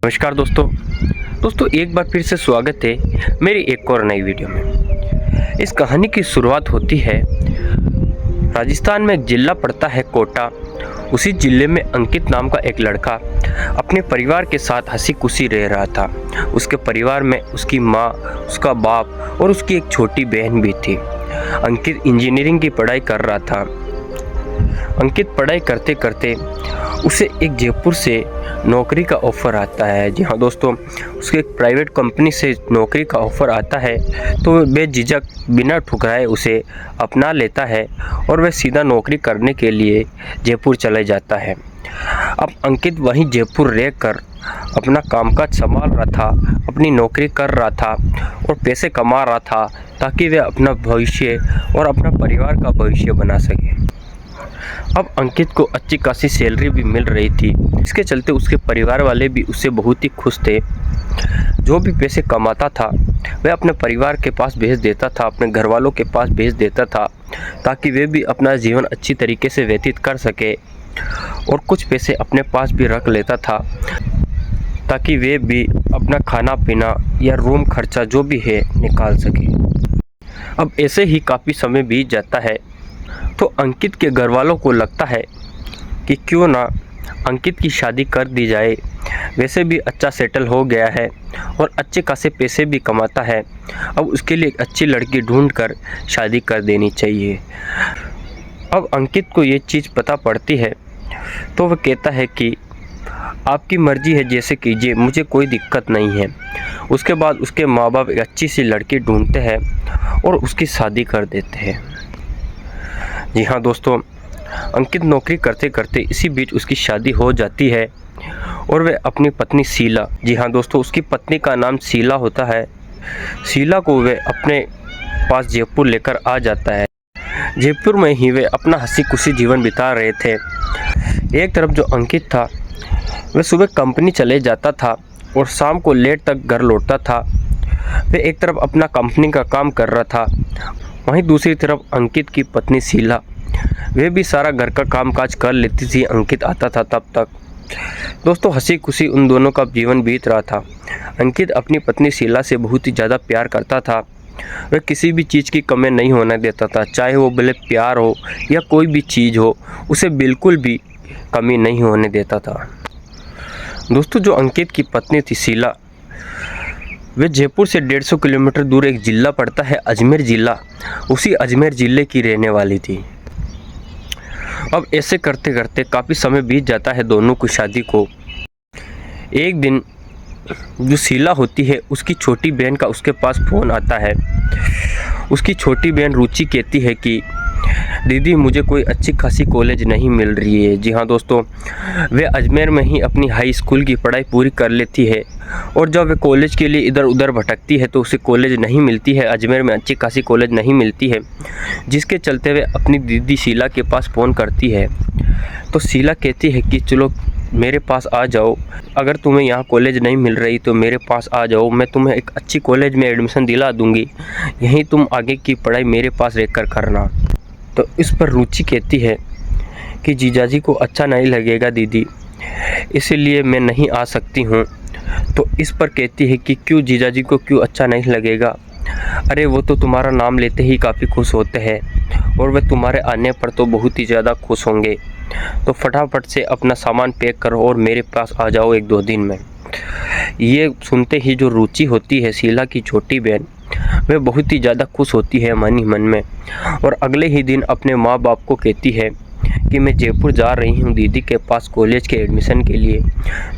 नमस्कार दोस्तों एक बार फिर से स्वागत है मेरी एक और नई वीडियो में। इस कहानी की शुरुआत होती है राजस्थान में। एक जिला पड़ता है कोटा। उसी जिले में अंकित नाम का एक लड़का अपने परिवार के साथ हंसी खुशी रह रहा था। उसके परिवार में उसकी माँ, उसका बाप और उसकी एक छोटी बहन भी थी। अंकित इंजीनियरिंग की पढ़ाई कर रहा था। अंकित पढ़ाई करते करते उसे एक जयपुर से नौकरी का ऑफ़र आता है। जी हाँ दोस्तों, उसके एक प्राइवेट कंपनी से नौकरी का ऑफ़र आता है तो वह बेझिझक बिना ठुकराए उसे अपना लेता है और वह सीधा नौकरी करने के लिए जयपुर चले जाता है। अब अंकित वहीं जयपुर रहकर अपना कामकाज संभाल रहा था, अपनी नौकरी कर रहा था और पैसे कमा रहा था ताकि वह अपना भविष्य और अपना परिवार का भविष्य बना सके। अब अंकित को अच्छी खासी सैलरी भी मिल रही थी। इसके चलते उसके परिवार वाले भी उससे बहुत ही खुश थे। जो भी पैसे कमाता था वह अपने परिवार के पास भेज देता था, अपने घर वालों के पास भेज देता था ताकि वे भी अपना जीवन अच्छी तरीके से व्यतीत कर सके और कुछ पैसे अपने पास भी रख लेता था ताकि वे भी अपना खाना पीना या रूम खर्चा जो भी है निकाल सके। अब ऐसे ही काफ़ी समय बीत जाता है तो अंकित के घर वालों को लगता है कि क्यों ना अंकित की शादी कर दी जाए। वैसे भी अच्छा सेटल हो गया है और अच्छे खासे पैसे भी कमाता है। अब उसके लिए एक अच्छी लड़की ढूंढकर शादी कर देनी चाहिए। अब अंकित को ये चीज़ पता पड़ती है तो वह कहता है कि आपकी मर्ज़ी है, जैसे कीजिए, मुझे कोई दिक्कत नहीं है। उसके बाद उसके माँ बाप एक अच्छी सी लड़की ढूंढते हैं और उसकी शादी कर देते हैं। जी हाँ दोस्तों, अंकित नौकरी करते करते इसी बीच उसकी शादी हो जाती है और वह अपनी पत्नी शीला, जी हाँ दोस्तों, उसकी पत्नी का नाम शीला होता है। शीला को वह अपने पास जयपुर लेकर आ जाता है। जयपुर में ही वे अपना हंसी खुशी जीवन बिता रहे थे। एक तरफ जो अंकित था वह सुबह कंपनी चले जाता था और शाम को लेट तक घर लौटता था। वह एक तरफ अपना कंपनी का काम कर रहा था, वहीं दूसरी तरफ अंकित की पत्नी शीला, वे भी सारा घर का कामकाज कर लेती थी। अंकित आता था तब तक। दोस्तों, हंसी खुशी उन दोनों का जीवन बीत रहा था। अंकित अपनी पत्नी शीला से बहुत ही ज़्यादा प्यार करता था। वह किसी भी चीज़ की कमी नहीं होने देता था, चाहे वो भले प्यार हो या कोई भी चीज़ हो, उसे बिल्कुल भी कमी नहीं होने देता था। दोस्तों, जो अंकित की पत्नी थी शीला, वे जयपुर से 150 किलोमीटर दूर एक ज़िला पड़ता है अजमेर ज़िला, उसी अजमेर ज़िले की रहने वाली थी। अब ऐसे करते करते काफ़ी समय बीत जाता है दोनों की शादी को। एक दिन जो शीला होती है उसकी छोटी बहन का उसके पास फ़ोन आता है। उसकी छोटी बहन रुचि कहती है कि दीदी, मुझे कोई अच्छी खासी कॉलेज नहीं मिल रही है। जी हाँ दोस्तों, वे अजमेर में ही अपनी हाई स्कूल की पढ़ाई पूरी कर लेती है और जब वे कॉलेज के लिए इधर उधर भटकती है तो उसे कॉलेज नहीं मिलती है। अजमेर में अच्छी खासी कॉलेज नहीं मिलती है, जिसके चलते वे अपनी दीदी शीला के पास फ़ोन करती है। तो शीला कहती है कि चलो मेरे पास आ जाओ, अगर तुम्हें यहाँ कॉलेज नहीं मिल रही तो मेरे पास आ जाओ, मैं तुम्हें एक अच्छी कॉलेज में एडमिशन दिला दूँगी, यहीं तुम आगे की पढ़ाई मेरे पास रहकर करना। तो इस पर रुचि कहती है कि जीजाजी को अच्छा नहीं लगेगा दीदी, इसीलिए मैं नहीं आ सकती हूँ। तो इस पर कहती है कि क्यों जीजाजी को क्यों अच्छा नहीं लगेगा? अरे वो तो तुम्हारा नाम लेते ही काफ़ी खुश होते हैं और वे तुम्हारे आने पर तो बहुत ही ज़्यादा खुश होंगे। तो फटाफट से अपना सामान पैक करो और मेरे पास आ जाओ 1-2 दिन में। ये सुनते ही जो रुचि होती है शीला की छोटी बहन, वह बहुत ही ज़्यादा खुश होती है मन ही मन में और अगले ही दिन अपने माँ बाप को कहती है कि मैं जयपुर जा रही हूँ दीदी के पास कॉलेज के एडमिशन के लिए।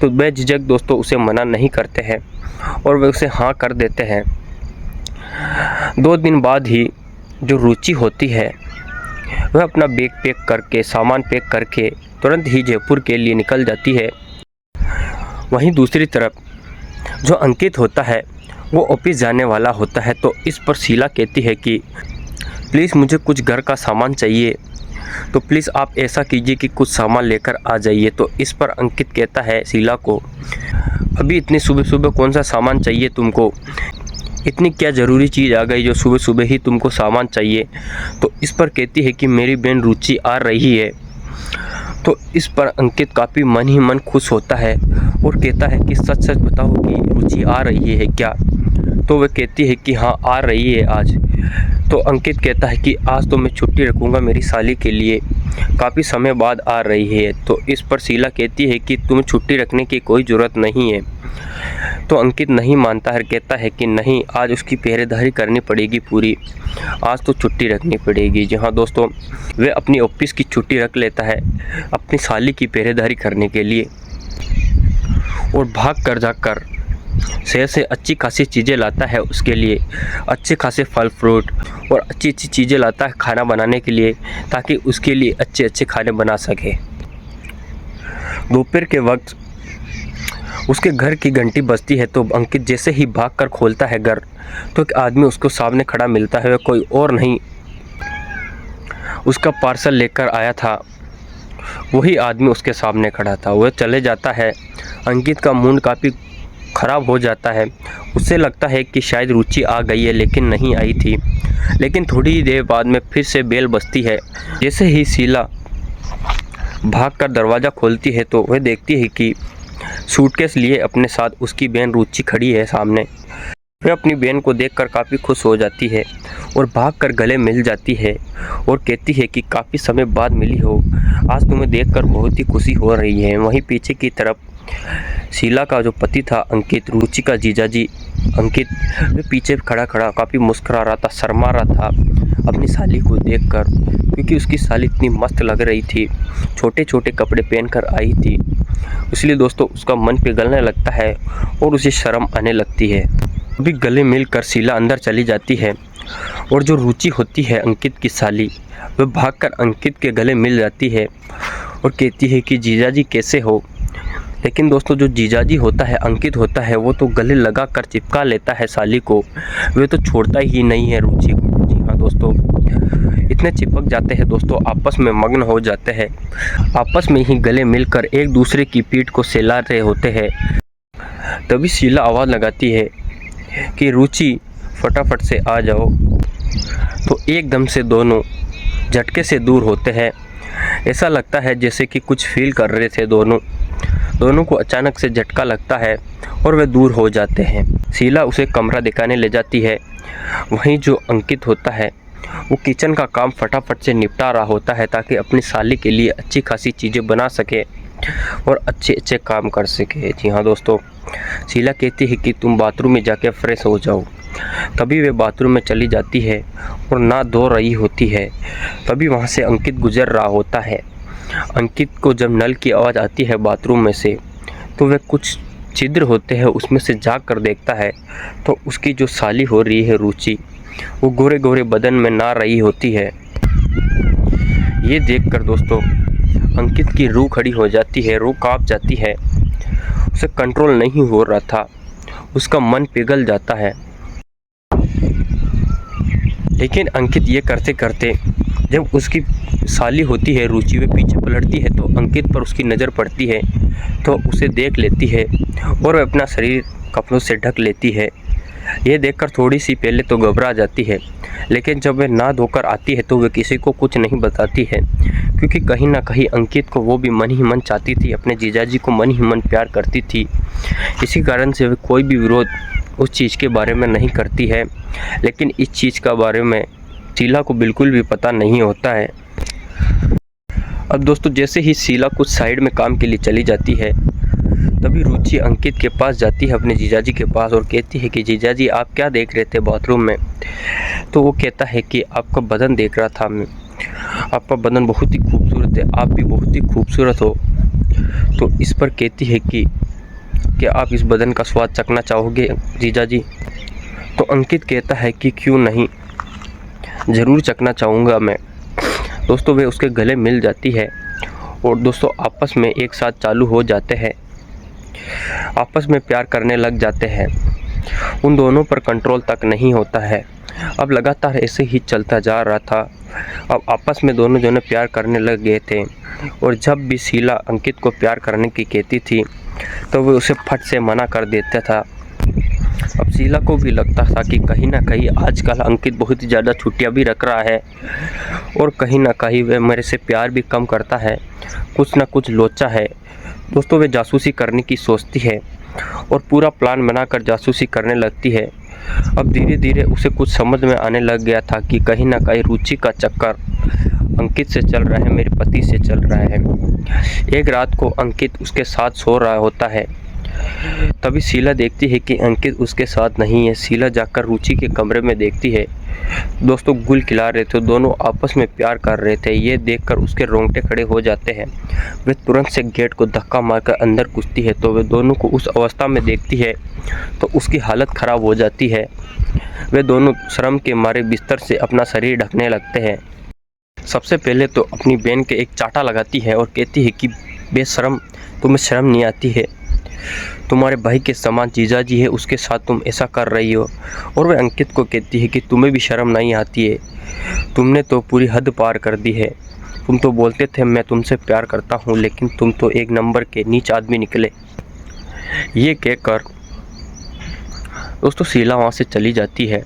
तो बेझिझक दोस्तों उसे मना नहीं करते हैं और वे उसे हाँ कर देते हैं। 2 दिन बाद ही जो रुचि होती है वह अपना बैग पैक करके, सामान पैक करके तुरंत ही जयपुर के लिए निकल जाती है। वहीं दूसरी तरफ जो अंकित होता है वो ऑफिस जाने वाला होता है। तो इस पर शीला कहती है कि प्लीज़ मुझे कुछ घर का सामान चाहिए, तो प्लीज़ आप ऐसा कीजिए कि कुछ सामान लेकर आ जाइए। तो इस पर अंकित कहता है शीला को, अभी इतनी सुबह सुबह कौन सा सामान चाहिए तुमको? इतनी क्या ज़रूरी चीज़ आ गई जो सुबह सुबह ही तुमको सामान चाहिए? तो इस पर कहती है कि मेरी बहन रुचि आ रही है, तो इस पर अंकित काफ़ी मन ही मन खुश होता है और कहता है कि सच सच बताओ कि रुचि आ रही है क्या। तो वह कहती है कि हाँ आ रही है आज। तो अंकित कहता है कि आज तो मैं छुट्टी रखूँगा मेरी साली के लिए, काफ़ी समय बाद आ रही है। तो इस पर शीला कहती है कि तुम्हें छुट्टी रखने की कोई ज़रूरत नहीं है। तो अंकित नहीं मानता है, कहता है कि नहीं आज उसकी पहरेदारी करनी पड़ेगी पूरी, आज तो छुट्टी रखनी पड़ेगी। जी हाँ दोस्तों, वह अपनी ऑफिस की छुट्टी रख लेता है अपनी साली की पहरेदारी करने के लिए और भाग कर जाकर शहर से अच्छी खासी चीज़ें लाता है उसके लिए, अच्छे खासे फल फ्रूट और अच्छी अच्छी चीज़ें लाता है खाना बनाने के लिए, ताकि उसके लिए अच्छे अच्छे खाने बना सके। दोपहर के वक्त उसके घर की घंटी बजती है। तो अंकित जैसे ही भागकर खोलता है घर, तो एक आदमी उसको सामने खड़ा मिलता है। वह कोई और नहीं, उसका पार्सल लेकर आया था वही आदमी उसके सामने खड़ा था। वह चले जाता है। अंकित का मूड काफ़ी ख़राब हो जाता है। उसे लगता है कि शायद रुचि आ गई है, लेकिन नहीं आई थी। लेकिन थोड़ी ही देर बाद में फिर से बेल बजती है। जैसे ही शीला भागकर दरवाज़ा खोलती है तो वह देखती है कि सूटकेस लिए अपने साथ उसकी बहन रुचि खड़ी है सामने। वह अपनी बहन को देखकर काफ़ी खुश हो जाती है और भागकर गले मिल जाती है और कहती है कि काफ़ी समय बाद मिली हो, आज तुम्हें देखकर बहुत ही खुशी हो रही है। वहीं पीछे की तरफ शीला का जो पति था अंकित, रुचि का जीजाजी अंकित, वह पीछे खड़ा खड़ा काफ़ी मुस्कुरा रहा था, शर्मा रहा था अपनी साली को देखकर, क्योंकि उसकी साली इतनी मस्त लग रही थी, छोटे छोटे कपड़े पहनकर आई थी। इसलिए दोस्तों उसका मन पिघलने लगता है और उसे शर्म आने लगती है। अभी गले मिलकर शीला अंदर चली जाती है और जो रुचि होती है अंकित की साली, वह भागकर अंकित के गले मिल जाती है और कहती है कि जीजाजी कैसे हो। लेकिन दोस्तों जो जीजाजी होता है अंकित होता है, वो तो गले लगा कर चिपका लेता है साली को, वह तो छोड़ता ही नहीं है रुचि को। जी हाँ दोस्तों, इतने चिपक जाते हैं दोस्तों, आपस में मग्न हो जाते हैं, आपस में ही गले मिलकर एक दूसरे की पीठ को सहला रहे होते हैं। तभी शीला आवाज़ लगाती है कि रुचि फटाफट से आ जाओ। तो एकदम से दोनों झटके से दूर होते हैं। ऐसा लगता है जैसे कि कुछ फील कर रहे थे दोनों को अचानक से झटका लगता है और वे दूर हो जाते हैं। शीला उसे कमरा दिखाने ले जाती है। वहीं जो अंकित होता है वो किचन का काम फटाफट से निपटा रहा होता है, ताकि अपनी साली के लिए अच्छी खासी चीज़ें बना सके और अच्छे अच्छे काम कर सके। जी हाँ दोस्तों, शीला कहती है कि तुम बाथरूम में जाके फ्रेश हो जाओ। तभी वे बाथरूम में चली जाती है और नहा धो रही होती है। तभी वहाँ से अंकित गुजर रहा होता है। अंकित को जब नल की आवाज़ आती है बाथरूम में से, तो वह कुछ छिद्र होते हैं उसमें से झाँक कर देखता है, तो उसकी जो साली हो रही है रुचि, वो गोरे गोरे बदन में नहा रही होती है। ये देखकर दोस्तों अंकित की रूह खड़ी हो जाती है, रूह कांप जाती है, उसे कंट्रोल नहीं हो रहा था, उसका मन पिघल जाता है। लेकिन अंकित ये करते करते जब उसकी साली होती है रुचि, वे पीछे पलटती है तो अंकित पर उसकी नज़र पड़ती है, तो उसे देख लेती है और वह अपना शरीर कपड़ों से ढक लेती है। ये देखकर थोड़ी सी पहले तो घबरा जाती है, लेकिन जब वह नहा धोकर आती है तो वह किसी को कुछ नहीं बताती है, क्योंकि कहीं ना कहीं अंकित को वो भी मन ही मन चाहती थी, अपने जीजाजी को मन ही मन प्यार करती थी। इसी कारण से वह कोई भी विरोध उस चीज़ के बारे में नहीं करती है। लेकिन इस चीज़ का बारे में शीला को बिल्कुल भी पता नहीं होता है। अब दोस्तों जैसे ही शीला कुछ साइड में काम के लिए चली जाती है, तभी रुचि अंकित के पास जाती है, अपने जीजाजी के पास, और कहती है कि जीजाजी आप क्या देख रहे थे बाथरूम में। तो वो कहता है कि आपका बदन देख रहा था मैं, आपका बदन बहुत ही खूबसूरत है, आप भी बहुत ही खूबसूरत हो। तो इस पर कहती है कि क्या आप इस बदन का स्वाद चखना चाहोगे जीजाजी। तो अंकित कहता है कि क्यों नहीं, ज़रूर चखना चाहूँगा मैं। दोस्तों वे उसके गले मिल जाती है और दोस्तों आपस में एक साथ चालू हो जाते हैं, आपस में प्यार करने लग जाते हैं। उन दोनों पर कंट्रोल तक नहीं होता है। अब लगातार ऐसे ही चलता जा रहा था। अब आपस में दोनों जने प्यार करने लग गए थे, और जब भी शीला अंकित को प्यार करने की कहती थी तो वो उसे फट से मना कर देता था। अब शीला को भी लगता था कि कहीं ना कहीं आजकल अंकित बहुत ही ज़्यादा छुट्टियां भी रख रहा है और कहीं ना कहीं वह मेरे से प्यार भी कम करता है, कुछ ना कुछ लोचा है। दोस्तों, वे जासूसी करने की सोचती है और पूरा प्लान बनाकर जासूसी करने लगती है। अब धीरे धीरे उसे कुछ समझ में आने लग गया था कि कहीं ना कहीं रुचि का चक्कर अंकित से चल रहा है, मेरे पति से चल रहा है। एक रात को अंकित उसके साथ सो रहा होता है, तभी शीला देखती है कि अंकित उसके साथ नहीं है। शीला जाकर रुचि के कमरे में देखती है। दोस्तों, गुल खिला रहे थे, दोनों आपस में प्यार कर रहे थे। ये देखकर उसके रोंगटे खड़े हो जाते हैं। वे तुरंत से गेट को धक्का मारकर अंदर घुसती है तो वे दोनों को उस अवस्था में देखती है तो उसकी हालत खराब हो जाती है। वे दोनों शर्म के मारे बिस्तर से अपना शरीर ढकने लगते हैं। सबसे पहले तो अपनी बहन के एक चाटा लगाती है और कहती है कि बेशरम, तुम्हें शर्म नहीं आती है? तुम्हारे भाई के समान जीजाजी है, उसके साथ तुम ऐसा कर रही हो। और वह अंकित को कहती है कि तुम्हें भी शर्म नहीं आती है? तुमने तो पूरी हद पार कर दी है। तुम तो बोलते थे मैं तुमसे प्यार करता हूँ, लेकिन तुम तो एक नंबर के नीच आदमी निकले। ये कहकर दोस्तों शीला वहाँ से चली जाती है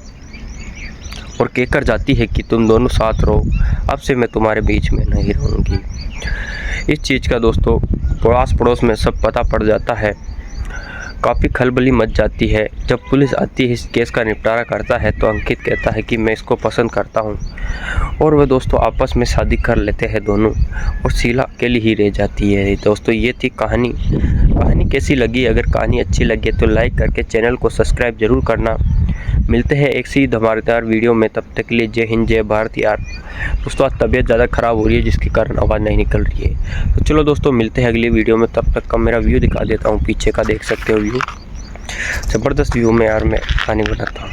और कहकर जाती है कि तुम दोनों साथ रहो, अब से मैं तुम्हारे बीच में नहीं रहूँगी। इस चीज़ का दोस्तों आस पड़ोस में सब पता पड़ जाता है। काफ़ी खलबली मच जाती है। जब पुलिस आती है, इस केस का निपटारा करता है तो अंकित कहता है कि मैं इसको पसंद करता हूँ और वे दोस्तों आपस में शादी कर लेते हैं दोनों, और शीला अकेली ही रह जाती है। दोस्तों, ये थी कहानी। कहानी कैसी लगी? अगर कहानी अच्छी लगे तो लाइक करके चैनल को सब्सक्राइब जरूर करना। मिलते हैं एक सी धमाकेदार वीडियो में, तब तक के लिए जय हिंद जय भारत। यार दोस्तों, आज तबीयत ज़्यादा ख़राब हो रही है जिसके कारण आवाज़ नहीं निकल रही है। तो चलो दोस्तों, मिलते हैं अगली वीडियो में। तब तक का मेरा व्यू दिखा देता हूँ, पीछे का देख सकते हो व्यू, ज़बरदस्त व्यू में यार मैं कहानी बनाता हूँ।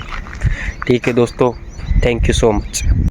ठीक है दोस्तों, थैंक यू सो मच।